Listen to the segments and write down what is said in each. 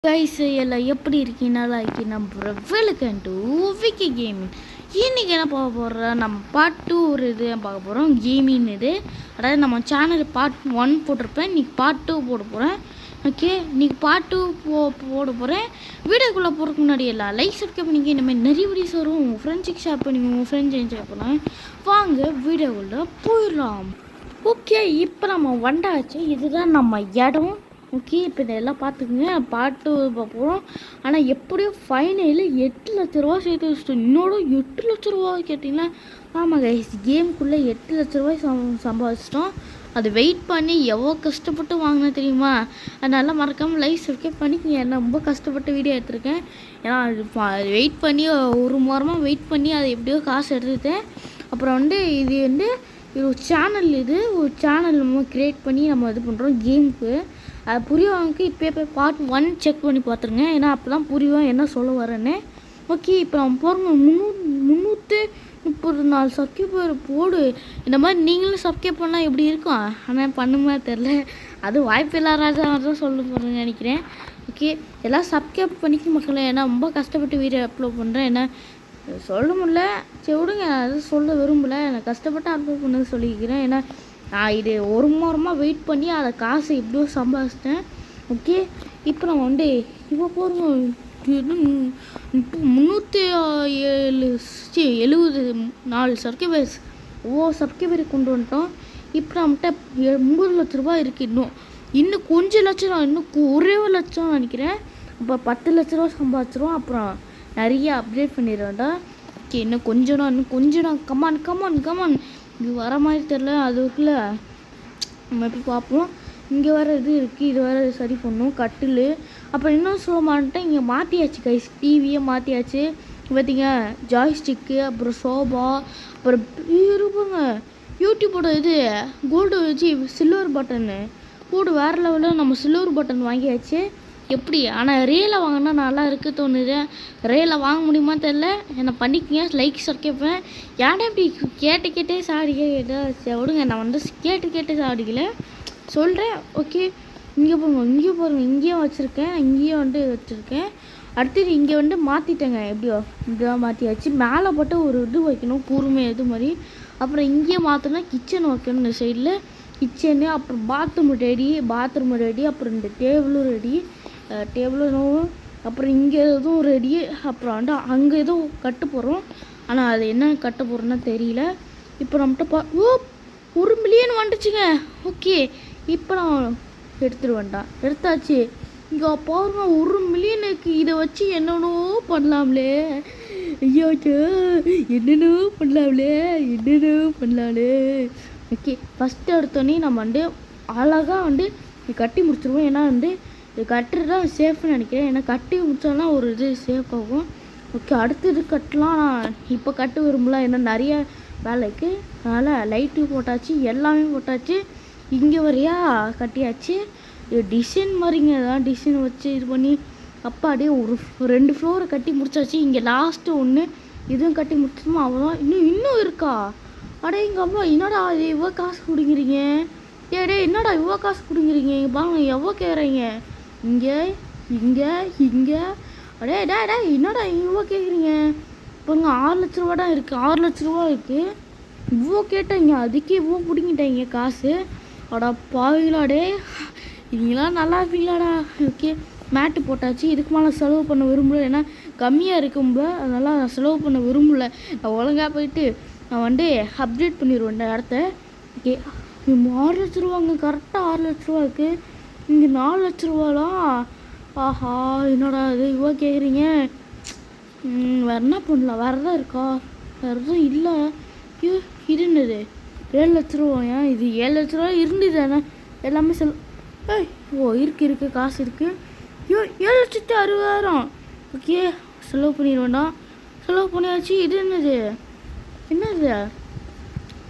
Guys எல்லாம் எப்படி இருக்கீங்க? நல்லா இருக்கீங்க நம்புகிறேன். Welcome to Vicky gaming. இன்றைக்கி என்ன பார்க்க போகிறோம், நம்ம பார்ட் 2 ஒரு இது பார்க்க போகிறோம். கேமிங் இது, அதாவது நம்ம சேனல் பார்ட் 1 போட்டிருப்பேன், இன்றைக்கி பார்ட் 2 போட போகிறேன். ஓகே, இன்றைக்கி பார்ட் 2 போட போகிறேன். வீடியோக்குள்ளே போகிறதுக்கு முன்னாடி எல்லாம் லைக் சப்ஸ்கிரைப் பண்ணிக்க. இந்த மாதிரி நிறைய வீடியோஸ் வரும், உங்கள் ஃப்ரெண்ட்ஸுக்கு ஷேர் பண்ணிங்க, உங்கள் ஃப்ரெண்ட்ஸ் என்ஜாய் பண்ணலாம். வாங்க வீடியோக்குள்ளே போயிடலாம். ஓகே, இப்போ நம்ம வந்தாச்சு, இதுதான் நம்ம இடம். ஓகே, இப்போ இதெல்லாம் பார்த்துக்குங்க. பாட்டு பார்ப்போம். ஆனால் எப்படியோ ஃபைனலி 8 லட்ச ரூபா சேர்த்து வச்சுட்டோம். இன்னோட 8 லட்ச ரூபா கேட்டிங்கன்னா, ஆமாம் கைஸ், கேமுக்குள்ளே 8 லட்ச ரூபாய் சம்பாதிச்சிட்டோம். அது வெயிட் பண்ணி எவ்வளோ கஷ்டப்பட்டு வாங்கினா தெரியுமா? அதனால மறக்காமல் லைக் சப்ஸ்கிரைப் பண்ணிக்கங்க. ஏன்னா ரொம்ப கஷ்டப்பட்டு வீடியோ எடுத்திருக்கேன். ஏன்னா அது வெயிட் பண்ணி ஒரு வாரமாக வெயிட் பண்ணி அதை எப்படியோ காசு எடுத்துட்டேன். அப்புறம் இது ஒரு சேனல், ஒரு சேனல் நம்ம க்ரியேட் பண்ணி நம்ம இது பண்ணுறோம் கேமுக்கு. அது புரியவங்களுக்கு இப்போ போய் பார்ட் 1 செக் பண்ணி பார்த்துருங்க. ஏன்னா அப்போ தான் புரியும் என்ன சொல்ல வரேன்னு. ஓகே, இப்போ நம்ம போகிறோங்க. 334 சப்ஸ்கிரைபர் போடு. இந்த மாதிரி நீங்களும் சப்ஸ்கிரைப் பண்ணால் எப்படி இருக்கும்? ஆனால் பண்ணுமா தெரில, அது வாய்ப்பு இல்லா ராஜா தான் சொல்ல போகிறேன்னு நினைக்கிறேன். ஓகே, எல்லாம் சப்ஸ்கிரைப் பண்ணிக்க மக்களே. ஏன்னா ரொம்ப கஷ்டப்பட்டு வீடியோ அப்லோட் பண்ணுறேன். ஏன்னா சொல்ல முடியல, சரி விடுங்க, அது சொல்ல விரும்பலை. நான் கஷ்டப்பட்டு அப்லோட் பண்ணது சொல்லிக்கிறேன். ஏன்னா நான் இது ஒரு வாரமாக வெயிட் பண்ணி அதை காசு எப்படியோ சம்பாதிச்சிட்டேன். ஓகே, இப்போ நம்ம இப்போ போகிறோம். 374 சப்ஸ்கிரைபர்ஸ் சப்ஸ்கிரைபர் கொண்டு வந்துட்டோம். இப்போ நம்மகிட்ட 80 லட்ச ரூபா இருக்குது. இன்னும் கொஞ்சம் லட்சம், இன்னும் ஒரே ஒரு லட்சம் நினைக்கிறேன். அப்போ 10 லட்ச ரூபா சம்பாதிச்சிரும். அப்புறம் நிறைய அப்டேட் பண்ணிடுவேன்டா. ஓகே, இன்னும் கொஞ்சம் கமான் இது வர மாதிரி தெரில. அதுக்குள்ள நம்ம எப்படி பார்ப்போம். இங்கே வர இது இருக்குது, இது வர சரி பண்ணும் கட்டில். அப்புறம் இன்னும் சொல்ல மாட்டேன், இங்கே மாற்றியாச்சு கைஸ், டிவியை மாற்றியாச்சு. பார்த்தீங்க, ஜாய்ஸ்டிக்கு, அப்புறம் சோபா, அப்புறம் இருப்பாங்க யூடியூப்போட இது கோல்டு வச்சு சில்வர் பட்டனு போடு. வேறு லெவலில் நம்ம சில்வர் பட்டன் வாங்கியாச்சு. எப்படி ஆனால் ரேலை வாங்கினா நல்லா இருக்குது தோணுது. ரேலை வாங்க முடியுமா தெரில. என்ன பண்ணிக்கங்க, லைக் சப்ஸ்கிரைப். ஏன்டா இப்படி கேட்டே சாடிக்க விடுங்க. நான் கேட்டு சாடிக்கல சொல்கிறேன். ஓகே, இங்கே பாருங்க, இங்கேயும் வச்சுருக்கேன், இங்கேயும் வச்சுருக்கேன். அடுத்தது இங்கே மாற்றிட்டேங்க. இப்படியோ மாற்றியாச்சு. மேலே போட்டு ஒரு இது வைக்கணும், கூர்மை இது மாதிரி. அப்புறம் இங்கேயே மாற்றினா கிச்சன் வைக்கணும். இந்த சைடில் கிச்சனு, அப்புறம் பாத்ரூம் ரெடி, அப்புறம் இந்த டேபிளும் ரெடி, அப்புறம் இங்கே எதுவும் ரெடி. அப்புறம் அங்கே எதுவும் கட்ட போகிறோம். ஆனால் அது என்ன கட்ட போகிறோன்னா தெரியல. இப்போ நம்மகிட்ட 1 மில்லியன் வந்துச்சுங்க. ஓகே, இப்போ நான் எடுத்தாச்சு. இங்கே பாருங்க, 1 மில்லியனுக்கு இதை வச்சு என்னென்னோ பண்ணலாம்லே. ஐயோச்சோ, என்னென்னோ பண்ணலாம்லே. ஓகே, ஃபஸ்ட்டு எடுத்தோடனே நம்ம அழகாக கட்டி முடிச்சிருவோம். ஏன்னா இது கட்டுறது தான் சேஃப்னு நினைக்கிறேன். ஏன்னா கட்டி முடிச்சோன்னா ஒரு இது சேஃப் ஆகும். ஓகே, அடுத்தது கட்டலாம். நான் இப்போ கட்ட விரும்பல, ஏன்னா நிறைய வேலை இருக்குது. அதனால் லைட்டு போட்டாச்சு, எல்லாமே போட்டாச்சு. இங்கே வரையா கட்டியாச்சு. இது டிசைன் மாதிரிங்க, தான் டிசைன் வச்சு இது பண்ணி அப்படியே ஒரு 2 ஃப்ளோரை கட்டி முடிச்சாச்சு. இங்கே லாஸ்ட்டு ஒன்று இதுவும் கட்டி முடிச்சோமா, அவ்வளோதான். இன்னும் இருக்கா? அடே எங்கள் அம்மா, என்னடா இது இவ்வளோ காசு கொடுக்குறீங்க? என்னடா இவ்வளோ காசு கொடுக்குறீங்க? இங்கே பாருங்க எவ்வளோ கேட்குறீங்க. இங்கே அடே என்னடா இவ்வளோ கேட்குறீங்க? பாருங்க, 6 லட்ச ரூபா தான் இருக்குது. 6 லட்ச ரூபா இருக்குது. இவ்வளோ கேட்டீங்க, அதுக்கே இவ்வளோ பிடிங்கிட்டீங்க காசு. அடா பாவிங்களாடே, இவங்களாம் நல்லா இருப்பீங்களாடா. ஓகே, மேட்டு போட்டாச்சு. இதுக்கு மேலே செலவு பண்ண விரும்பல, ஏன்னா கம்மியாக இருக்கும்போது அதனால் நான் செலவு பண்ண விரும்பல. நான் ஒழுங்காக போயிட்டு நான் அப்டேட் பண்ணிடுவேன் இந்த இடத்த. ஓகே, 6 லட்ச ரூபாங்க, கரெக்டாக 6 லட்ச ரூபா இருக்குது. இங்கே 4 லட்ச ரூபாலாம். ஆஹா, என்னடா இது இவ்வளோ கேட்குறீங்க? வேறு என்ன பண்ணலாம்? வேறு எதாவது இருக்கா? வேறு எதுவும் இல்லை. இது என்னது? 7 லட்ச ரூபாயா? இது 7 லட்ச ரூபா இருந்தது. ஆனால் எல்லாமே இருக்குது, காசு இருக்குது. 7,60,000. ஓகே, செலவு பண்ணிடுவேண்டா. செலவு பண்ணியாச்சு. இது என்னது?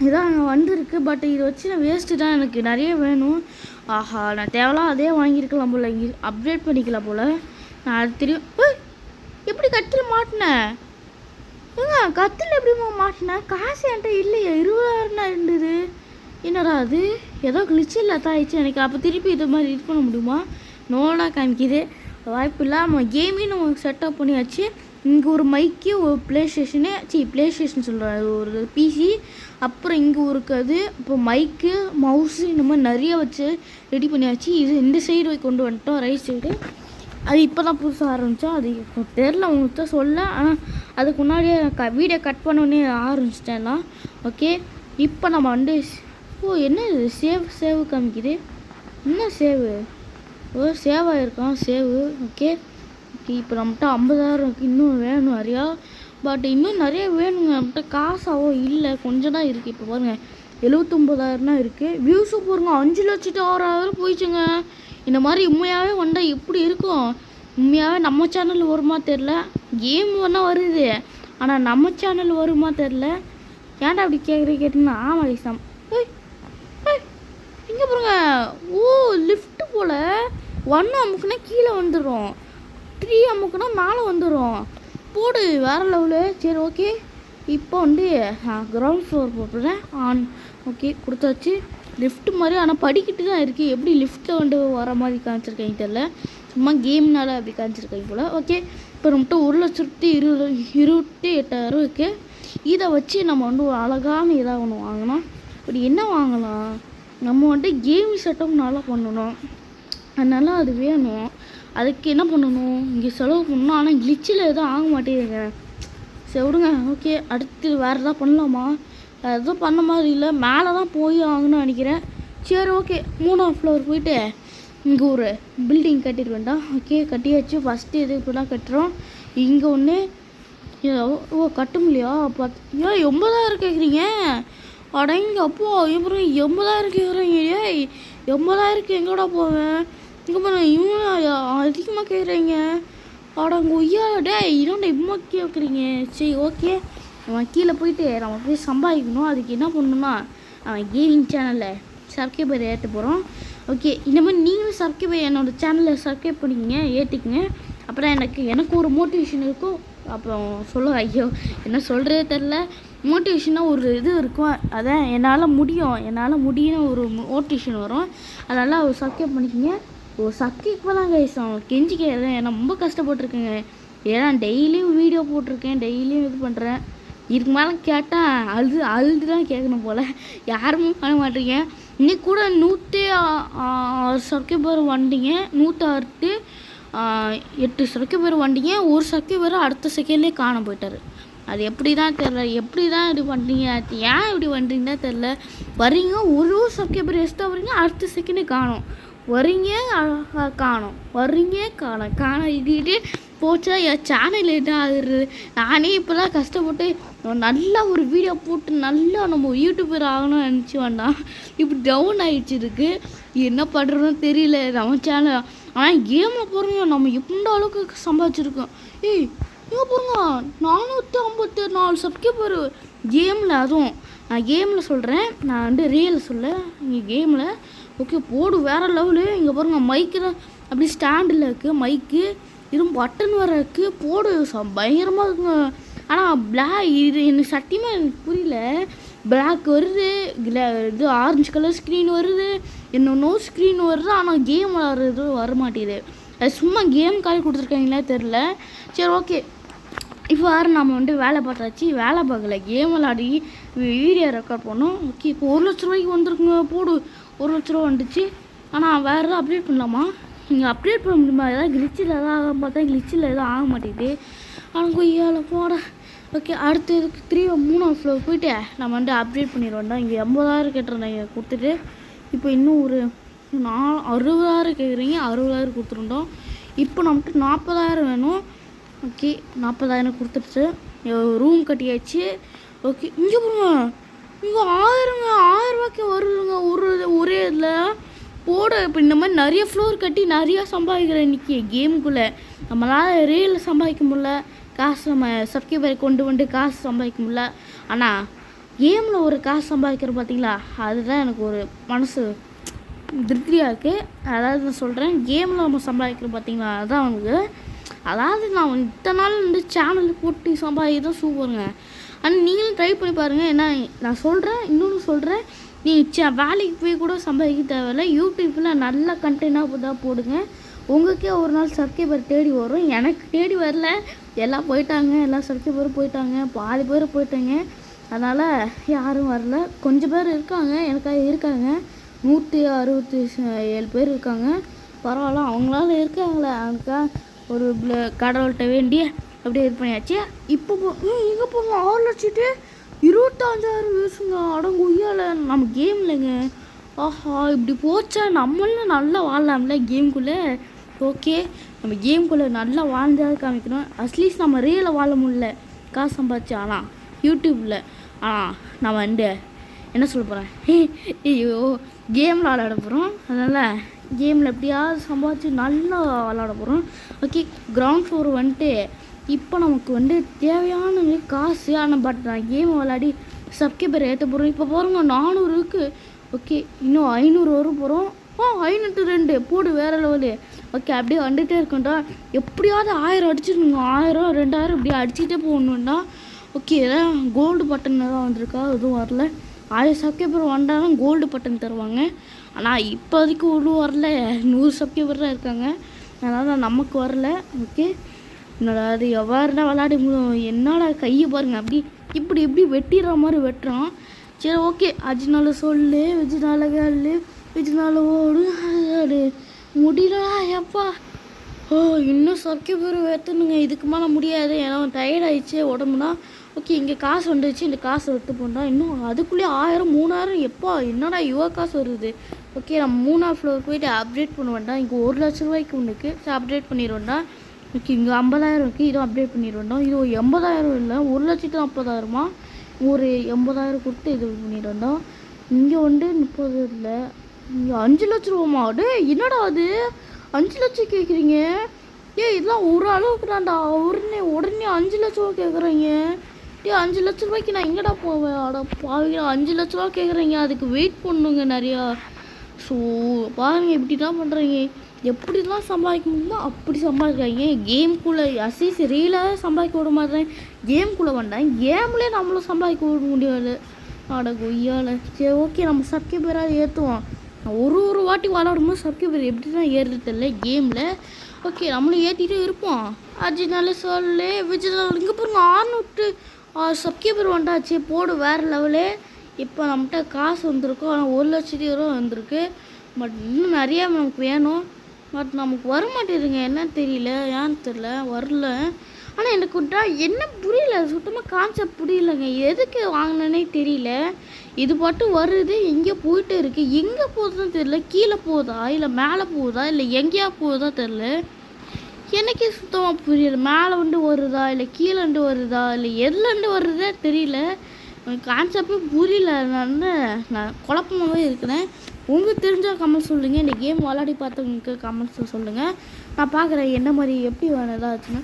இதான் அங்கே வந்துருக்கு. பட் இதை வச்சு நான் வேஸ்ட்டு தான், எனக்கு நிறைய வேணும். ஆஹா, நான் தேவலாம் அதே வாங்கியிருக்கலாம் போல், இங்கே அப்டேட் பண்ணிக்கலாம் போல். நான் அது தெரியும். எப்படி கத்தில் மாட்டினேன்? கத்தில் எப்படிமா மாட்டினேன்? காசு என்கிட்ட இல்லையா? 20,000 தான் இருந்தது. என்னடா அது ஏதோ கிளிச்சு இல்லாத ஆயிடுச்சு எனக்கு. அப்போ திருப்பி இது மாதிரி இது பண்ண முடியுமா? நோனா காமிக்குது. வாய்ப்பு இல்லை. நம்ம கேமையும் நம்ம செட்டப் பண்ணியாச்சு. இங்கே ஒரு மைக்கு, ஒரு ப்ளே ஸ்டேஷன் சொல்கிறேன், ஒரு பிசி, அப்புறம் இங்கே இருக்குது. இப்போ மைக்கு, மவுஸு இந்த மாதிரி நிறைய வச்சு ரெடி பண்ணியாச்சு. இது இந்த சைடு கொண்டு வந்துட்டோம், ரைட் சைடு. அது இப்போ தான் புதுசாக ஆரம்பித்தோம். அது தெரில உங்களுக்கு தான் சொல்ல. ஆனால் அதுக்கு முன்னாடியே வீடியோ கட் பண்ணோடனே ஆரம்பிச்சிட்டேன்லாம். ஓகே, இப்போ நம்ம வந்து என்ன இது சேவ் காமிக்குது. என்ன சேவு? சேவ் ஆகிருக்கான் சேவு. ஓகே, இப்போ நம்மகிட்ட 50,000 இருக்குது. இன்னும் வேணும் நிறையா, பட் இன்னும் நிறைய வேணுங்க. நம்மகிட்ட காசாவோ இல்லை, கொஞ்சம் தான் இருக்குது. இப்போ பாருங்கள் 79,000 தான் இருக்குது. வியூஸும் பாருங்க 5,06,000 போயிடுச்சுங்க. இந்த மாதிரி உண்மையாகவே வந்தால் எப்படி இருக்கும்? உண்மையாகவே நம்ம சேனல் வருமா தெரில. கேம் வேணால் வருது, ஆனால் நம்ம சேனல் வருமா தெரில. ஏன்டா அப்படி கேட்டிங்கன்னா ஆமாம் எக்ஸாம். இங்கே பாருங்க, லிஃப்ட்டு போல் 1 அமுக்குனா கீழே வந்துடும், 3 அமுக்குனா மேலே வந்துடும். போடு வேறு லெவலு. சரி ஓகே, இப்போ வந்து கிரவுண்ட் ஃப்ளோர் போட்டுறேன் ஆன். ஓகே கொடுத்தாச்சு. லிஃப்ட்டு மாதிரி, ஆனால் படிக்கிட்டு தான் இருக்குது. எப்படி லிஃப்ட்டில் வந்து வர மாதிரி காமிச்சிருக்கேங்க தெரில, சும்மா கேம்னால அப்படி காமிச்சிருக்கேங்க போல். ஓகே, இப்போ நம்மகிட்ட 1,28,000 இருக்குது. இதை வச்சு நம்ம வந்து ஒரு அழகான இதாக ஒன்று வாங்கணும். இப்படி என்ன வாங்கலாம்? நம்ம வந்துட்டு கேம் செட்டப் நல்லா பண்ணணும், அதனால அது வேணும். அதுக்கு என்ன பண்ணணும்? இங்கே செலவு பண்ணணும், ஆனால் கிளிச்சில் எதுவும் ஆக மாட்டேங்குதுங்க. சரி விடுங்க. ஓகே, அடுத்து வேறு எதாவது பண்ணலாமா? எதுவும் பண்ண மாதிரி இல்லை, மேலே தான் போய் ஆகணும்னு நினைக்கிறேன். சரி ஓகே, 3ஆம் ஃப்ளோர் போயிட்டு இங்கே ஒரு பில்டிங் கட்டிட்டு வேண்டாம். ஓகே கட்டியாச்சு. ஃபஸ்ட்டு இது இப்போ தான் கட்டுறோம். இங்கே ஒன்று கட்ட முடியா? 80,000 கேட்குறீங்க? அடங்க அப்போ அப்புறம் 80,000 கேட்குறீங்க. 80,000 எங்கடா போவேன்? இங்கே பாருங்க, இவங்க அதிகமாக கேட்குறீங்க. அடங்க ஐயா இன்னொன்று இம்மா கேட்குறீங்க. சரி ஓகே, நம்ம கீழே போயிட்டு நம்ம போய் சம்பாதிக்கணும். அதுக்கு என்ன பண்ணணும்னா, அவன் கேமிங் சேனலில் சப்ஸ்கிரைபர் ஏற்ற போகிறோம். ஓகே, இந்த மாதிரி நீங்களும் சப்ஸ்கிரைபர் என்னோடய சேனலில் சப்ஸ்கிரைப் பண்ணிக்கங்க, ஏற்றிக்குங்க. அப்புறம் எனக்கு ஒரு மோட்டிவேஷன் இருக்கும். அப்புறம் ஐயோ என்ன சொல்கிறதே தெரில. மோட்டிவேஷனாக ஒரு இது இருக்கும், அதான் என்னால் முடியும் ஒரு மோட்டிவேஷன் வரும். அதனால் ஒரு சப்ஸ்கிரைப் பண்ணிக்கோங்க. ஒரு சப்ஸ்கிரைப் தான் கைஸ், அவன் கெஞ்சி கேட்குறேன். நான் ரொம்ப கஷ்டப்பட்டுருக்கேங்க. ஏன்னா டெய்லியும் வீடியோ போட்டிருக்கேன், டெய்லியும் இது பண்ணுறேன். இதுக்கு மேலே கேட்டால் அழுது தான் கேட்கணும் போல். யாருமே பண்ண மாட்டீங்க. இன்னைக்கு கூட 106 சப்ஸ்கிரைபர் வந்தீங்க, 108 சப்ஸ்கிரைபர் வந்தீங்க. ஒரு சப்ஸ்கிரைபர் அடுத்த செகண்ட்லேயே காண போயிட்டார். அது எப்படி தான் தெரில, எப்படி தான் இப்படி பண்ணுறீங்க, ஏன் இப்படி பண்ணுறீங்கன்னா தெரில. வரீங்க, ஒரு சப்ஸ்கிரைபர் எக்ஸ்ட்ரா வரீங்க, அடுத்த செகண்டே காணும். வரீங்க காணிக்கிட்டு போச்சா என் சேனல் என்ன ஆகுது. நானே இப்போ தான் கஷ்டப்பட்டு நல்லா ஒரு வீடியோ போட்டு நல்லா நம்ம யூடியூபர் ஆகணும்னு நினச்சி வேண்டாம், இப்படி டவுன் ஆகிடுச்சு இருக்குது. என்ன பண்ணுறதுன்னு தெரியல நம்ம சேனல். ஆனால் கேமில் பாருங்க நம்ம எப்படின்ற அளவுக்கு சம்பாதிச்சிருக்கோம். இங்கே பாருங்க 454 சப்ஸ்கிரைபர் கேமில். அதுவும் நான் கேமில் சொல்கிறேன், நான் வந்து ரியலில் சொல்ல. இங்கே கேமில் ஓகே போடு வேறு லெவலு. இங்கே பாருங்கள் மைக்கு தான் அப்படி ஸ்டாண்டில் இருக்குது, மைக்கு இதுவும் பட்டன் வர இருக்குது. போடு பயங்கரமாக இருக்குங்க. ஆனால் இது எனக்கு சத்தியமாக எனக்கு புரியல. பிளாக் வருது, இது ஆரஞ்சு கலர் ஸ்க்ரீன் வருது, இன்னொன்று ஸ்க்ரீன் வருது. ஆனால் கேம் விளாட்றது வர மாட்டேங்குது. அது சும்மா கேம் கால் கொடுத்துருக்காங்களே தெரில. சரி ஓகே, இப்போ வேறு நம்ம வந்து வேலை பார்த்தாச்சு. வேலை பார்க்கல, கேம் விளாடி வீடியோ ரெக்கார்ட் பண்ணோம். ஓகே, இப்போ 1,00,000 ரூபாய்க்கு வந்துருக்குங்க. போடு 1,00,000 ரூபா வந்துச்சு. ஆனால் வேறு எதாவது அப்டேட் பண்ணலாமா? நீங்கள் அப்டேட் பண்ண முடியுமா? ஏதாவது கிளிச்சில் எதாவது ஆக பார்த்தா கிளிச்சில் எதுவும் ஆக மாட்டேங்குது. ஆனால் கொய்யால போட. ஓகே, அடுத்து இதுக்கு 3ஆம் ஃப்ளோர் போயிட்டு நம்ம வந்து அப்டேட் பண்ணிடுவோம். இங்கே 80,000 கேட்டிருந்தாங்க கொடுத்துட்டு, இப்போ இன்னும் ஒரு 60,000 கேட்குறீங்க, 60,000 கொடுத்துருந்தோம். இப்போ நம்மகிட்ட 40,000 வேணும். ஓகே 40,000 கொடுத்துருச்சு. ரூம் கட்டியாச்சு. ஓகே, இங்கே போங்க, இங்கே 1,000 ரூபாய்க்கு வருதுங்க ஒரே இதில். போட இப்போ இந்த மாதிரி நிறைய ஃப்ளோர் கட்டி நிறையா சம்பாதிக்கிறேன் இன்றைக்கி கேமுக்குள்ளே. நம்மளால் ரியலில் சம்பாதிக்க முடியல காசு, நம்ம சப்ஸ்கிரைபரை கொண்டு வந்து காசு சம்பாதிக்க முடியல. ஆனால் கேமில் ஒரு காசு சம்பாதிக்கிற பார்த்தீங்களா, அதுதான் எனக்கு ஒரு மனசு திருப்தியாக இருக்குது. அதாவது நான் சொல்கிறேன், கேமில் நம்ம சம்பாதிக்கிறோம் பார்த்தீங்களா, அதுதான் அவனுக்கு. அதாவது நான் இத்தனை நாள் வந்து சேனல் போட்டு சம்பாதிதான் சூப்பருங்க. ஆனால் நீங்களும் ட்ரை பண்ணி பாருங்கள். ஏன்னா நான் சொல்கிறேன், இன்னொன்று சொல்கிறேன், நீங்கள் வேலைக்கு போய் கூட சம்பாதிக்க தேவையில்லை. யூடியூப்பில் நல்ல கண்டென்ட்டாக தான் போடுங்க. உங்களுக்கே ஒரு நாள் சப்ஸ்கிரைபர் தேடி வரும். எனக்கு தேடி வரல, எல்லாம் போயிட்டாங்க, எல்லா சப்ஸ்கிரைபரும் போயிட்டாங்க, பாதி பேர் போயிட்டாங்க. அதனால் யாரும் வரல. கொஞ்சம் பேர் இருக்காங்க, எனக்காக இருக்காங்க. 167 பேர் இருக்காங்க. பரவாயில்ல, அவங்களால இருக்காங்களே, அதுக்காக ஒரு கடவுள்கிட்ட வேண்டி அப்படியே இது பண்ணியாச்சு. இப்போ எங்கே போங்க 6,25,000 வியூஸுங்க. அடங்கு உய்யால நம்ம கேம்லங்க. ஆஹா, இப்படி போச்சா நம்மளும் நல்லா வாழலாம்ல கேம்குள்ளே. ஓகே, நம்ம கேம்குள்ளே நல்லா வாழ்ந்தாது காமிக்கணும். அட்லீஸ்ட் நம்ம ரியலில் வாழ முடியல, காசு சம்பாதிச்சு. ஆனால் யூடியூப்பில் நான் என்ன சொல்ல போகிறேன், ஐயோ கேமில் விளாட போகிறோம். அதனால் கேமில் எப்படியாவது சம்பாதிச்சு நல்லா விளாட போகிறோம். ஓகே, கிரவுண்ட் ஃப்ளோர் இப்போ நமக்கு தேவையான காசு. ஆனால் பட் நான் கேம் விளாடி சப்ஸ்கிரைபர் ஏற்ற போகிறோம். இப்போ பாருங்க 400 இருக்குது. ஓகே, இன்னும் 500 வரும் போகிறோம். 502 போடு, வேறு லெவலு. ஓகே, அப்படியே வந்துகிட்டே இருக்கோண்டா. எப்படியாவது 1000 அடிச்சிருங்க. 1000 2000 இப்படி அடிச்சுட்டே போகணுண்டா. ஓகே, கோல்டு பட்டன் தான் வந்திருக்கா, எதுவும் வரல. 1000 சப்ஸ்கிரைபர் வந்தாலும் கோல்டு பட்டன் தருவாங்க. ஆனால் இப்போதைக்கு ஒன்றும் வரல, 100 சப்ஸ்கிரைபர் தான் இருக்காங்க. அதனால் நமக்கு வரல. ஓகே, என்னடா அது எவ்வாறுனா விளாடி என்னடா கையை பாருங்க, அப்படி இப்படி வெட்டிடுற மாதிரி வெட்டுறான். சரி ஓகே, அஜினால சொல்லு, விஜினால கேளு, விஜினால ஓடு, அது முடியலா எப்பா. இன்னும் சப்ஸ்கிரைபர் வெட்டணுங்க. இதுக்கு மேலே முடியாது, ஏன்னா டயர்ட் ஆகிடுச்சு உடம்புனா. ஓகே, இங்கே காசு வந்துடுச்சு, இந்த காசை எடுத்து போண்டா. இன்னும் அதுக்குள்ளேயே 1000 3000 எப்பா, என்னடா இவ்வளோ காசு வருது. ஓகே, நம்ம 3ஆவது ஃப்ளோர் போயிட்டு அப்டேட் பண்ண வேண்டாம். இங்கே 1,00,000 ரூபாய்க்கு ஒன்று இருக்குது, சரி அப்டேட் பண்ணிடுவேன்டா. ஓகே, இங்கே 50,000 இருக்குது, இதுவும் அப்டேட் பண்ணிடுவேன்டா. இது 80,000 இல்லை, 1,40,000 ஒரு 80,000 கொடுத்து இது பண்ணிடுவேன்டா. இங்கே 30 இல்லை, இங்கே 5 லட்ச ரூபாமா. என்னடா அது 5 லட்சம் கேட்குறீங்க? இதெல்லாம் ஒரு அளவுக்கு தான்டா. உடனே 5 லட்ச ரூபா கேட்குறீங்க. 5 லட்ச ரூபாய்க்கு நான் எங்கடா போவேன்? பாவீங்க, 5 லட்ச ரூபா கேட்குறீங்க, அதுக்கு வெயிட் பண்ணுங்க நிறையா. ஸோ பாருங்கள், இப்படி தான் பண்ணுறீங்க. எப்படிலாம் சம்பாதிக்க முடியுமோ அப்படி சம்பாதிக்கிறாங்க. கேம்குள்ளே அசீஸ் ரீலாக சம்பாதிக்க விட மாட்டேன். கேம்குள்ளே வந்தேன், கேம்லேயே நம்மளும் சம்பாதிக்க விட முடியாது. கொய்யால. சரி ஓகே, நம்ம சப்ஸ்கிரைபராக ஏற்றுவோம். ஒரு வாட்டி விளாடும்போது சப்ஸ்கிரைபர் எப்படி தான் ஏறுறது தெரியல கேமில். ஓகே, நம்மளும் ஏற்றிட்டே இருப்போம். அஜினால சொல்லு, விஜய் இங்கே பாருங்க 600 சப்ஸ்கிரைபர் வந்தாச்சு, போடு வேறு லெவலு. இப்போ நம்மகிட்ட காசு வந்திருக்கும், ஆனால் 1,00,000 ரூபா வந்திருக்கு. பட் இன்னும் நிறையா நமக்கு வேணும். பட் நமக்கு வர மாட்டேதுங்க, என்னன்னு தெரியல, ஏன்னு தெரியல, வரல. ஆனால் எனக்கு என்ன புரியல, சுத்தமாக கான்செப்ட் புரியலைங்க. எதுக்கு வாங்கினேன்னே தெரியல. இது மட்டும் வருது, எங்கே போயிட்டு இருக்குது, எங்கே போகுதுன்னு தெரியல. கீழே போகுதா இல்லை மேலே போகுதா இல்லை எங்கேயா போகுதா தெரில. எனக்கே சுத்தமாக புரியல. மேலே வருதா இல்லை கீழே வருதா இல்லை எதுலேருந்து வருதே தெரியல. கான்செப்டே புரியல. நான் குழப்பமாகவே இருக்கிறேன். உங்களுக்கு தெரிஞ்சால் கமெண்ட்ஸ் சொல்லுங்கள். இந்த கேம் விளாடி பார்த்தவங்களுக்கு கமெண்ட்ஸ் சொல்லுங்கள். நான் பார்க்குறேன் என்ன மாதிரி எப்படி வேணும் ஆச்சுன்னா.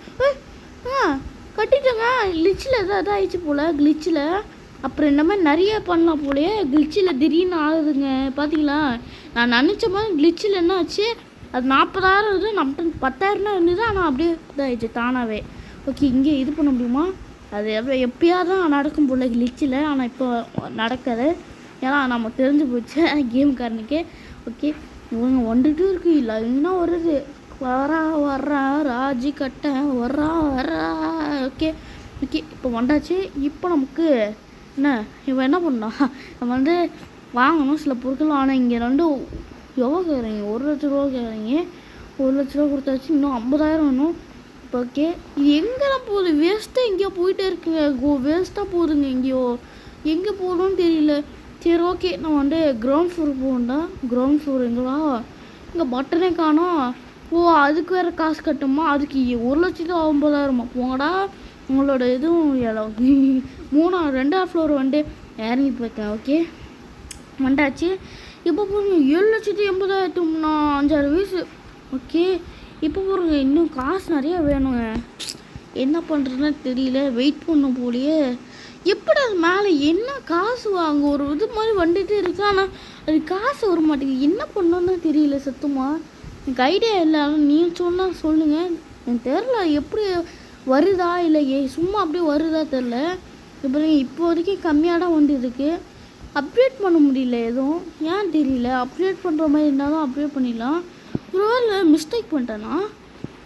கட்டிட்டேங்க, கிளிச்சில் எதாவது ஆயிடுச்சு போல், கிளிச்சில். அப்புறம் இந்த மாதிரி நிறைய பண்ணலாம் போலையே, கிளிச்சில் திடீர்னு ஆகுதுங்க. பார்த்தீங்களா, நான் நினச்ச மாதிரி கிளிச்சில் என்ன ஆச்சு, அது 40,000 இருந்தது, நம்ம 10,000 இருந்தது. ஆனால் அப்படியே இதாகிடுச்சு தானாகவே. ஓகே, இங்கே இது பண்ண முடியுமா? அது எப்பயாவது தான் நடக்கும் போல் கிளிச்சில். ஆனால் இப்போ நடக்காது, ஏன்னா நம்ம தெரிஞ்சு போச்சு கேம்காரனுக்கே. ஓகே, இவங்க வந்துட்டு இருக்கு, இல்லை இன்னும் வருது, வர்றா ராஜி கட்ட வர்றா. ஓகே ஓகே, இப்போ வந்தாச்சு. இப்போ நமக்கு இவன் என்ன பண்ணான், நம்ம வாங்கணும் சில பொருட்கள். ஆனால் இங்கே எவ்வளோ கேட்குறீங்க, 1,00,000 ரூபா கேட்குறீங்க. 1,00,000 ரூபா கொடுத்தாச்சு, இன்னும் 50,000 வேணும். இப்போ ஓகே, இது எங்கெல்லாம் போகுது, வேஸ்ட்டாக எங்கேயோ போயிட்டே இருக்குங்க. வேஸ்ட்டாக போகுதுங்க, எங்கேயோ எங்கே போகணும்னு தெரியல. சரி ஓகே, நான் கிரவுண்ட் ஃப்ளோர் போகண்டா. கிரவுண்ட் ஃப்ளோர் எங்களா, இங்கே பட்டனே காணோம். அதுக்கு வேறு காசு கட்டுமா, அதுக்கு 1,50,000 போங்கடா. உங்களோட இதுவும் 2ஆவது ஃப்ளோர் இறங்கி போயிருக்கேன். ஓகே, வந்தாச்சு. இப்போ போடுங்க 7,80,000 5-6 வயசு. ஓகே, இப்போ போடுங்க, இன்னும் காசு நிறையா வேணுங்க. என்ன பண்ணுறதுன்னு தெரியல, வெயிட் பண்ணும் போலியே. எப்படி அது மேலே என்ன காசு வாங்க ஒரு இது மாதிரி வந்துட்டு இருக்கு, ஆனால் அது காசு வர மாட்டேங்குது. என்ன பண்ணோன்னு தெரியல சத்துமாக, எனக்கு ஐடியா இல்லை. ஆனால் நீங்கள் சொன்னால் சொல்லுங்கள், எனக்கு தெரில எப்படி வருதா இல்லை சும்மா அப்படியே வருதா தெரில. இப்போ இப்போதைக்கு கம்மியாக தான் வந்துருக்கு. அப்டேட் பண்ண முடியல எதுவும், ஏன் தெரியல. அப்டேட் பண்ணுற மாதிரி இருந்தால் தான் அப்டேட் பண்ணிடலாம். ஒரு வேளை மிஸ்டேக் பண்ணிட்டேன்னா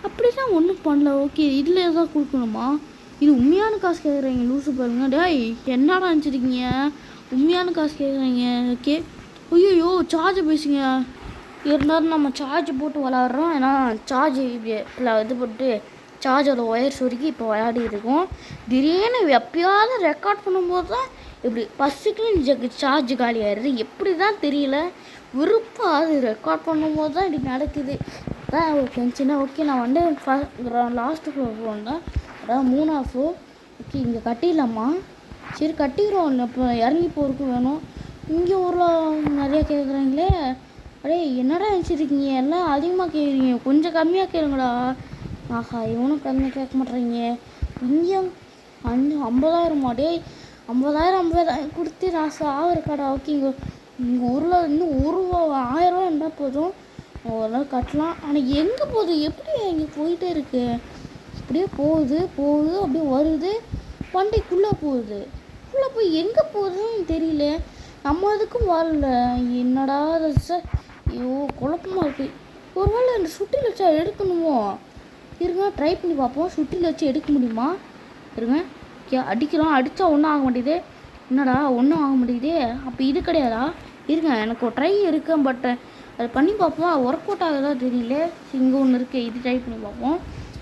அப்படிலாம் ஒன்றும் பண்ணல. ஓகே இதில் எதாவது கொடுக்கணுமா? இது உண்மையான காசு கேட்குறீங்க லூசு பாருங்க. டேய் என்னடா நினச்சிருக்கீங்க உண்மையான காசு கேட்குறீங்க? ஓகே ஐயோ சார்ஜ் பேசுங்க. இருந்தாலும் நம்ம சார்ஜ் போட்டு விளாட்றோம். ஏன்னா சார்ஜ் இது போட்டு சார்ஜோட ஒயர் சொருக்கி இப்போ விளையாடி இருக்கோம். திடீர்னு எப்பயாவது ரெக்கார்ட் பண்ணும்போது தான் இப்படி பஸ்ஸுக்கு சார்ஜ் காலி ஆயிடுது. எப்படி தான் தெரியல. விருப்பம் அது ரெக்கார்ட் பண்ணும்போது தான் இப்படி நடக்குது. அதான் ஓகே சின்ன ஓகே நான் வந்து லாஸ்ட்டு ஃப்ளோர் வந்தேன். அதான் 3ஆவது ஃப்ளோர். ஓகே இங்கே கட்டிடலாமா? சரி கட்டிக்கிறோம். இப்போ இறங்கி போகிறதுக்கு வேணும். இங்கே ஊரில் நிறையா கேட்குறாங்களே. அடே என்னடா நினச்சிருக்கீங்க எல்லாம் அதிகமாக கேட்குறீங்க, கொஞ்சம் கம்மியாக கேளுங்கடா. ஆஹா இவனும் கம்மியாக கேட்க மாட்டேறீங்க. இங்கே 50,000 டே 50,000 கொடுத்து நான் சாவருக்காடா. ஓகே இங்கே ஊரில் இன்னும் 1000 இருந்தால் போதும் ஓரளவு கட்டலாம். ஆனால் எங்கே போகுது எப்படி இங்கே போயிட்டே இருக்கு? அப்படியே போகுது அப்படியே வருது வண்டிக்குள்ளே போகுது. உள்ளே போய் எங்கே போகுதுன்னு தெரியல. நம்ம அதுக்கும் வரல. என்னடா சார் ஐயோ குழப்பமாக இருக்குது. ஒரு வேளை இந்த சுட்டியில் வச்சா எடுக்கணுமோ? இருங்க ட்ரை பண்ணி பார்ப்போம். சுட்டியில் வச்சு எடுக்க முடியுமா? இருங்க அடிக்கிறோம். அடித்தா ஒன்றும் ஆக மாட்டேங்குது. என்னடா ஒன்றும் ஆக மாட்டேங்குது. அப்போ இது கிடையாதா? இருங்க எனக்கு ஒரு ட்ரை இருக்கேன். பட் அது பண்ணி பார்ப்போம். ஒர்க் அவுட் ஆகுதா தெரியல. இங்கே ஒன்று இருக்குது. இது ட்ரை பண்ணி பார்ப்போம்.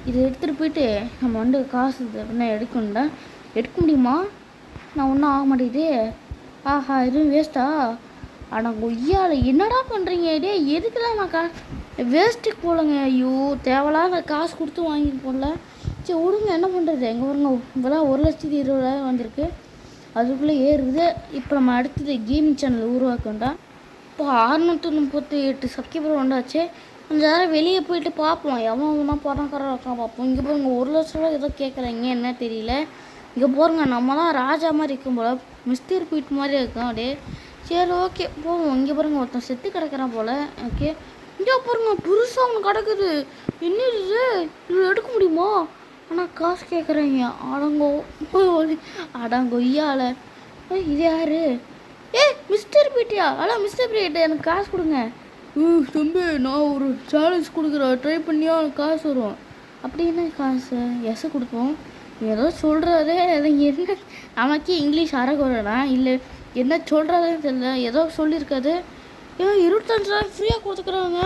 இது எடுத்துகிட்டு போயிட்டு நம்ம வந்து காசு என்ன எடுக்கணுண்டா எடுக்க முடியுமா? நான் ஒன்றும் ஆக மாட்டேங்குது. ஆஹா எதுவும் வேஸ்ட்டா? ஆனால் கொய்யால் என்னடா பண்ணுறீங்க? டே எதுக்குலாம் நான் காசு வேஸ்ட்டுக்கு போகலங்க. ஐயோ தேவையில்லாத காசு கொடுத்து வாங்கிட்டு போடல. சரி விடுங்க என்ன பண்ணுறது. எங்கே வருங்க இப்போதான் 1,20,000 வந்திருக்கு. அதுக்குள்ளே ஏறுது. இப்போ நம்ம அடுத்தது கேமிங் சேனல் உருவாக்கண்டா. இப்போ 638 சப்ஸ்கிரைபர் வந்தாச்சு. கொஞ்சம் நேரம் வெளியே போயிட்டு பார்ப்போம். எவனா பணக்காரன் இருக்கான் பார்ப்போம். இங்கே போங்க 1,00,000 ஏதோ கேட்குறாங்க என்ன தெரியல. இங்கே போகிறங்க நம்மலாம் ராஜா மாதிரி இருக்கும் போல். மிஸ்டர் பீட் மாதிரி இருக்கும் அப்படியே. சரி ஓகே போவோம். இங்கே பாருங்க ஒருத்தன் செத்து கிடக்கிறான் போல். ஓகே இங்கே பாருங்க புதுசாக ஒன்று கிடக்குது. என்ன இது எடுக்க முடியுமா? ஆனால் காசு கேட்குறாங்க. அடங்கொய்யால இது யாரு? மிஸ்டர் பீட்டியா? அதான் மிஸ்டர் பீட் எனக்கு காசு கொடுங்க. தம்பி நான் ஒரு சேலஞ்ச் கொடுக்குறேன் ட்ரை பண்ணியா காசு வரும். அப்படி என்ன காசு? கொடுப்போம். ஏதோ சொல்கிறாரு. அது என்ன நமக்கே இங்கிலீஷ் அறகுறனா இல்லை என்ன சொல்கிறதுன்னு தெரியல. ஏதோ சொல்லியிருக்காது. 25,000 ஃப்ரீயாக கொடுத்துக்குறாங்க.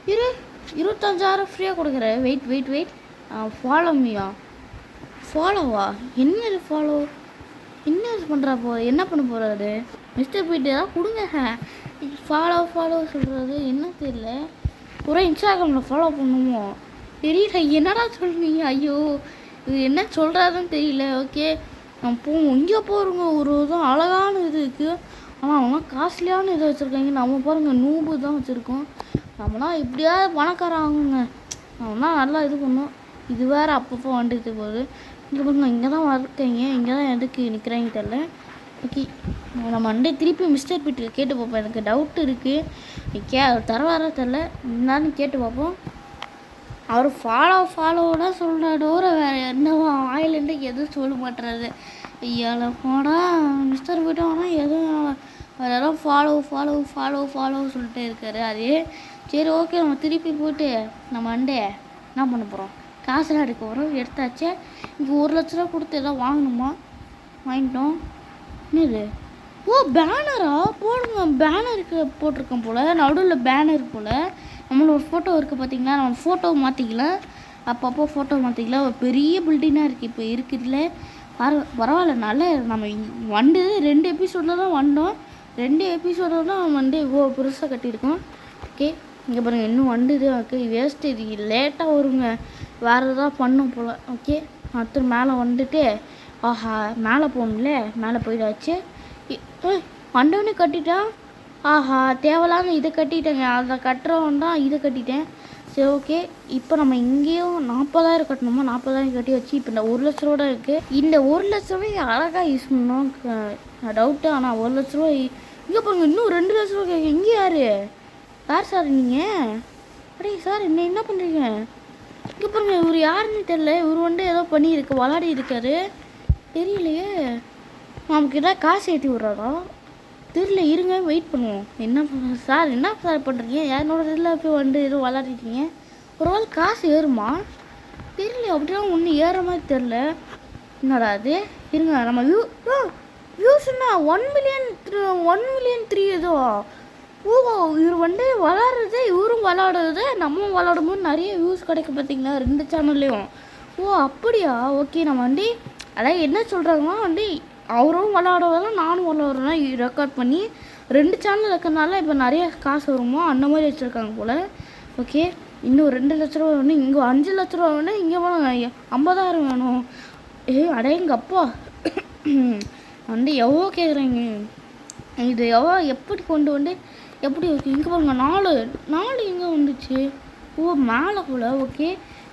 25,000 ஃப்ரீயாக கொடுக்குறேன். வெயிட் ஃபாலோ மீயா? ஃபாலோவா? என்ன ஃபாலோ? என்ன பண்ணுறா என்ன பண்ண போகிறாரு? மிஸ்டர் பீட்டு தான் கொடுங்க. ஃபாலோ சொல்கிறது என்ன தெரியல. ஒரே இன்ஸ்டாகிராமில் ஃபாலோ பண்ணுமோ தெரியல. என்னடா சொல்கிறீங்க? ஐயோ இது என்ன சொல்கிறாருன்னு தெரியல. ஓகே நம்ம போவோம். இங்கே போகிறோங்க. ஒரு இதுவும் அழகான இது இருக்குது. ஆனால் அவங்க காஸ்ட்லியான இதை வச்சுருக்காங்க. நம்ம பாருங்கள் நூபு தான் வச்சுருக்கோம். நம்மளாம் இப்படியாவது பணக்காரன் ஆகுங்க. நம்மளாம் நல்லா இது பண்ணுவோம். இது வேறு அப்பப்போ வந்துட்டு போகுது. இங்கே பாருங்க இங்கே தான் இருக்கீங்க. இங்கே தான் எதுக்கு நிற்கிறாங்க தெரில. ஓகே நம்ம மண்டே திருப்பி மிஸ்டர் பீட்டில் கேட்டு பார்ப்போம். எனக்கு டவுட் இருக்குது. தரவார தெரில இருந்தாலும் கேட்டு பார்ப்போம். அவர் ஃபாலோதான் சொல்கிறாரு. வேறு என்னவோ ஆயிலேருந்து எதுவும் சொல்ல மாட்டுறாரு. ஐயால போடா மிஸ்டர் பீட்டு ஆனால் எதுவும் வேறு யாரும் ஃபாலோ சொல்லிட்டே இருக்காரு. அதே சரி ஓகே நம்ம திருப்பி போயிட்டு நம்ம மண்டே என்ன பண்ண போகிறோம்? காசுலாம் எடுக்க போகிறோம். எடுத்தாச்சு. இங்கே 1,00,000 கொடுத்து எதாவது வாங்கணுமா? வாங்கிட்டோம். என்னது? பேனரா போடுங்க. பேனருக்கு போட்டிருக்கோம் போல். நடுவில் பேனர் போல். நம்மளோட ஃபோட்டோ இருக்குது பார்த்தீங்களா? நம்ம ஃபோட்டோ மாற்றிக்கலாம். அப்பப்போ ஃபோட்டோ மாற்றிக்கலாம். ஒரு பெரிய பில்டிங்காக இருக்குது இப்போ இருக்குதுல. பரவாயில்ல நல்ல நம்ம வந்து 2 எபிசோடில் தான் வந்தோம். 2 எபிசோடில் தான் வந்து இவ்வளோ பெருசாக கட்டியிருக்கோம். ஓகே இங்கே பாருங்கள் இன்னும் வண்டுது. ஓகே வேஸ்ட்டு இது லேட்டாக வருங்க. வேறு எதாவது பண்ணும் போல். ஓகே அடுத்து மேலே வந்துட்டு ஆஹா மேலே போகணும்ல. மேலே போயிடாச்சு. வண்டவனே கட்டிட்டான். ஆஹா தேவையில்லாமல் இதை கட்டிட்டேங்க. அதை கட்டுறவன் தான் இதை கட்டிட்டேன். சரி ஓகே இப்போ நம்ம இங்கேயும் 40,000 கட்டணுமா? 40,000 கட்டி வச்சு இப்போ இந்த 1,00,000 இருக்குது. இந்த 1,00,000 அழகாக யூஸ் பண்ணோம் டவுட்டு. ஆனால் 1,00,000 இங்கே பாருங்க இன்னும் 2,00,000 கேட்க. இங்கே யார் சார் நீங்கள்? அடே சார் என்ன பண்ணுறீங்க? இங்கே பாருங்க இவர் யாருன்னு தெரியல. இவர் வந்து ஏதோ பண்ணியிருக்கு விளாடி இருக்காரு தெரியலையே. நமக்கு ஏதாவது காசு ஏற்றி விட்றாரா? தெரியல, இருங்க வெயிட் பண்ணுவோம். என்ன சார் என்ன சார் பண்ணுறீங்க? என்னோட இதில் போய் வந்து எதுவும் விளாட்றீங்க. ஒரு நாள் காசு ஏறுமா தெரியல, அப்படின்னா ஒன்றும் ஏற மாதிரி தெரில. என்னடா அது? இருங்க நம்ம வியூஸ்னா 1 மில்லியன் 3 ஏதோ. ஓ, இவர் வந்து விளாட்றது, இவரும் விளாடுறது, நம்ம விளாடும் போது நிறைய வியூஸ் கிடைக்கும் பார்த்தீங்களா 2 சேனல்லையும். ஓ அப்படியா? ஓகே. நம்ம வந்து அதாவது என்ன சொல்கிறாங்கன்னா வந்து அவரும் விளாடுறதெல்லாம் நானும் விளாடுறேன்னா ரெக்கார்ட் பண்ணி 2 சேனல் இருக்கிறனால இப்போ நிறைய காசு வருமோ அந்த மாதிரி வச்சுருக்காங்க போல். ஓகே, இன்னும் 2 லட்ச ரூபா வேணும், இங்கே 5 லட்ச ரூபா வேணும், இங்கே வேணும் 50,000 வேணும். அடேங்கப்பா வந்து எவ்வளோ கேட்குறீங்க? இது எவ்வளோ எப்படி கொண்டு வந்து எப்படி? ஓகே, இங்கே பாருங்க 4 எங்கே வந்துச்சு? ஓ மேலே போல். ஓகே,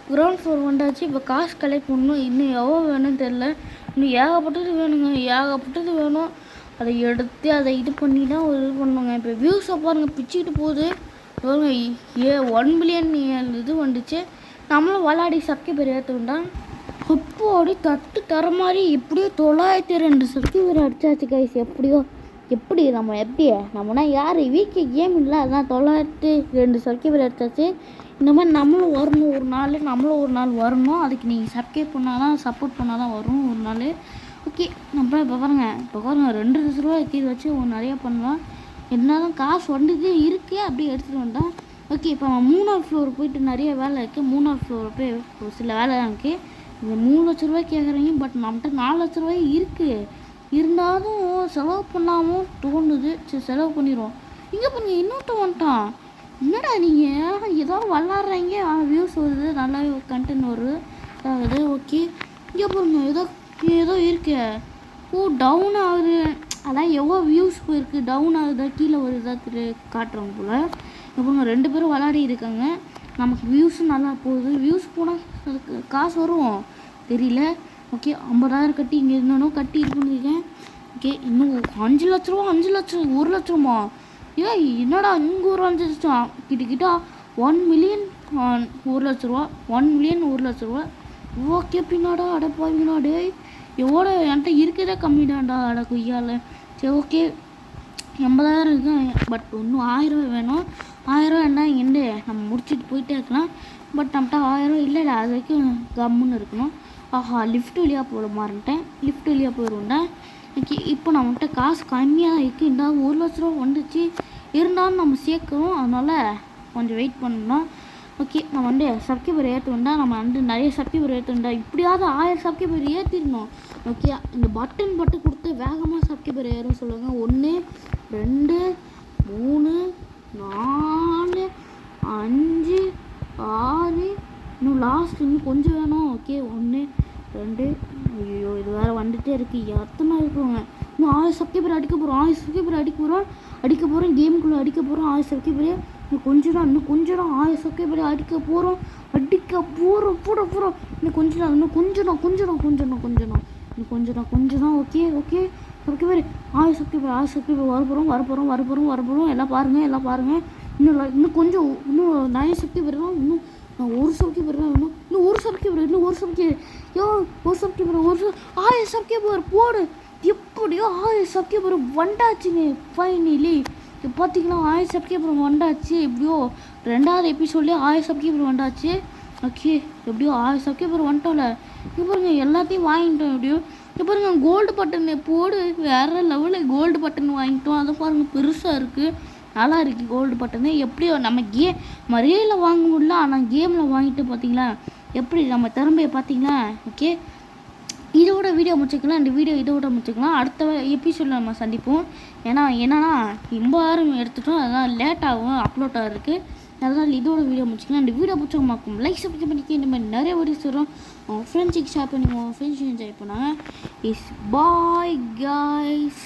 கிரவுண்ட் ஃப்ளோர் வந்தாச்சு. இப்போ காசு கலெக்ட் பண்ணணும். இன்னும் எவ்வளோ வேணும்னு தெரில. இன்னும் ஏகப்பட்டது வேணுங்க, ஏகப்பட்டது வேணும். அதை எடுத்து அதை இது பண்ணி தான் ஒரு இது பண்ணுவாங்க. இப்போ வியூஸை பாருங்கள் பிச்சுக்கிட்டு போகுது. பாருங்க 1 மில்லியன் இது வந்துச்சு. நம்மளும் விளாடி சப்ஸ்கிரைபர் ஏற்றுண்டா அப்படி தட்டு தர மாதிரி எப்படியோ 902 சப்ஸ்கிரைபர் அடிச்சாச்சு கைஸ். எப்படி நம்மனா யார் வீக்கே கேம் இல்லை, அதான் 902 சப்ஸ்கிரைபர் அடிச்சாச்சு. இந்த மாதிரி நம்மளும் வரணும் ஒரு நாள் வரணும். அதுக்கு நீங்கள் சப்ஸ்கிரைப் பண்ணால் தான், சப்போர்ட் பண்ணால் தான் வரும் ஒரு நாள். ஓகே, நம்ம இப்போ பாருங்க 2 லட்ச ரூபா கீழே வச்சு நிறையா பண்ணலாம். என்ன தான் காசு வந்துட்டு இருக்குது அப்படியே எடுத்துகிட்டு வந்தேன். ஓகே, இப்போ நம்ம 3ஆவது ஃப்ளோர் போயிட்டு நிறைய வேலை இருக்குது. 3ஆவது ஃப்ளோர் போய் ஒரு சில வேலை தான் இருக்குது. இந்த 3 லட்ச ரூபாய் கேட்குறீங்க, பட் நம்மகிட்ட 4 லட்ச ரூபாய் இருக்குது. இருந்தாலும் செலவு பண்ணாமல் தோணுது. சரி செலவு பண்ணிடுவோம். இங்கே பண்ணுங்க இன்னொருத்த வந்துட்டான். என்னடா நீங்கள் ஏதோ விளாட்றீங்க, வியூஸ் வருது, நல்லா கண்டென்ட் வருது. ஓகே, இங்கே பாருங்க ஏதோ இருக்கு. ஓ டவுன் ஆகுது. அதான் எவ்வளோ வியூஸ் போயிருக்கு, டவுன் ஆகுதா கீழே வருதா காட்டுறோம் போல். இப்போ 2 பேரும் விளாடி இருக்காங்க. நமக்கு வியூஸும் நல்லா போகுது. வியூஸ் போனால் அதுக்கு காசு வரும் தெரியல. ஓகே, 50,000 கட்டி இங்கே இருந்தாலும் கட்டி இது பண்ணியிருக்கேன். ஓகே, இன்னும் 5 லட்ச ரூபா 1 லட்சமா? என்னடா இங்கே ஒரு 5 லட்சம் கிட்ட 1 மில்லியன் 1 லட்ச ரூபா 1 மில்லியன் 1 லட்ச ரூபா. ஓகே பின்னாடா அடைப்பாங்கடா டே, எவ்வளோ என்கிட்ட இருக்கிறதே கம்மிடாண்டா அட கொய்யால். சரி ஓகே, 80,000 இருக்கு, பட் இன்னும் 1000 வேணும். 1000 என்ன எண்டு நம்ம முடிச்சுட்டு போயிட்டே இருக்கலாம். பட் நம்மகிட்ட 1000 இல்லைடா, அது வரைக்கும் கம்முன்னு இருக்கணும். ஆஹா, லிஃப்ட் வழியாக போட மாறிட்டேன். லிஃப்ட் வழியாக போயிடுவோண்டா. ஓகே, இப்போ நம்மகிட்ட காசு கம்மியாக இருக்குது. இந்த 1 லட்ச ரூபா வந்துச்சு. இருந்தாலும் நம்ம சேர்க்குறோம், அதனால் கொஞ்சம் வெயிட் பண்ணணும். ஓகே, நம்ம வந்து சப்ஸ்கிரைபர் ஏற்றுண்டா, நம்ம வந்து நிறைய சப்ஸ்கிரைபர் ஏற்றுண்டா. இப்படியாவது 1000 சப்ஸ்கிரைபர் ஏற்றிடணும். ஓகே, இந்த பட்டன் கொடுத்து வேகமாக சப்ஸ்கிரைபர் ஏறும் சொல்லுவாங்க. 1 2 3 4 5 6 இன்னும் லாஸ்ட் இன்னும் கொஞ்சம் வேணும். ஓகே, 1 2 ஐயோ இது வேறு வந்துகிட்டே இருக்குது. எத்தனை இருக்குவாங்க? இன்னும் 1000 சப்ஸ்கிரைபர் அடிக்க போகிறோம். 1000 சப்ஸ்கிரைபர் அடிக்க போகிறோம். கேமுக்குள்ளே அடிக்க போகிறோம். 1000 சப்ஸ்கிரைபர் இன்னும் கொஞ்சம் தான் 1000 சப்ஸ்கிரைபர் அடிக்க போகிறோம். போகிறோம். இன்னும் கொஞ்சம் தான் ஓகே சப்ஸ்கிரைபர் 1000 சப்ஸ்கிரைபர் வரப்போகிறோம். எல்லாம் பாருங்கள். இன்னும் கொஞ்சம் நிறைய சப்ஸ்கிரைபர் தான். இன்னும் 1 சப்ஸ்கிரைபர் தான் வேணும். இன்னும் ஒரு சப்ஸ்கிரைபர் 1000 சப்ஸ்கிரைபர் போடு. எப்படியோ 1000 சப்ஸ்கிரைபர் வந்தாச்சுங்க ஃபைனலி. இப்போ பார்த்தீங்கன்னா 1000 சப்ஸ்கிரைபர் வந்தாச்சு. எப்படியோ 2வது எபிசோட்லேயே 1000 சப்ஸ்கிரைபர் வந்தாச்சு. ஓகே, எப்படியோ 1000 சப்ஸ்கிரைபர் வந்துட்டோம்ல. இப்போ பாருங்க எல்லாத்தையும் வாங்கிட்டோம். எப்படியோ இப்போ பாருங்க கோல்டு பட்டன் போடு, வேறு லெவலில் கோல்டு பட்டன் வாங்கிட்டோம். அதை பாருங்கள் பெருசாக இருக்குது, நல்லா இருக்குது கோல்டு பட்டனு. எப்படியோ நம்ம ரியலில் வாங்க முடியல, ஆனால் கேமில் வாங்கிட்டு பார்த்தீங்களா எப்படி நம்ம திறமையை பார்த்தீங்களா. ஓகே, இதோட வீடியோ முடிச்சுக்கலாம். இந்த வீடியோ இதோட முடிச்சுக்கலாம். அடுத்த எபிசோடில் நம்ம சந்திப்போம். என்னன்னா ரொம்ப நேரம் எடுத்துட்டோம், அதனால் லேட் ஆகும் அப்லோட் ஆகிறதுக்கு. அதனால் இதோட வீடியோ முடிச்சுக்கலாம். இந்த வீடியோ பிடிச்சவங்க லைக் சப்ஸ்கிரைப் பண்ணிக்க. இந்த மாதிரி நிறைய வீடியோஸ் வரும். அவங்க ஃப்ரெண்ட்ஸுக்கு ஷேர் பண்ணிக்குவோம். ஃப்ரெண்ட்ஸ் என்ஜாய் பண்ணாங்க. Is bye guys.